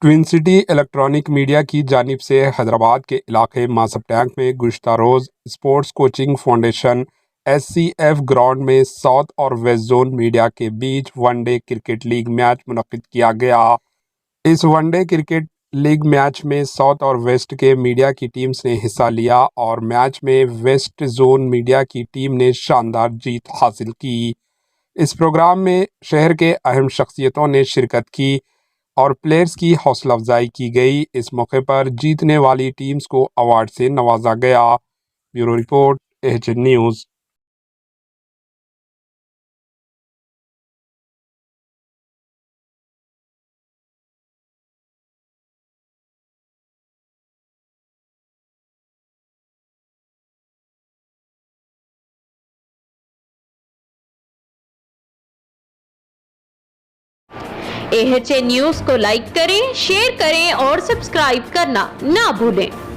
Twin city electronic media की जानिब से हैदराबाद के इलाके मासब टैंक में गुज़िश्ता रोज़ sports coaching foundation SCF ground में साउथ और वेस्ट जोन मीडिया के बीच वनडे क्रिकेट लीग मैच मुनक्किद किया गया। इस वनडे क्रिकेट लीग मैच में साउथ और वेस्ट के मीडिया की टीम्स ने हिस्सा लिया और मैच में वेस्ट जोन मीडिया की टीम ने शानदार जीत हासिल की। इस प्रोग्राम में शहर के अहम शख्सियतों ने शिरकत की और प्लेयर्स की हौसला अफजाई की गई। इस मौके पर जीतने वाली टीम्स को अवार्ड से नवाजा गया। Bureau report, AHN news. AHN news को लाइक करें, शेयर करें और सब्सक्राइब करना ना भूलें।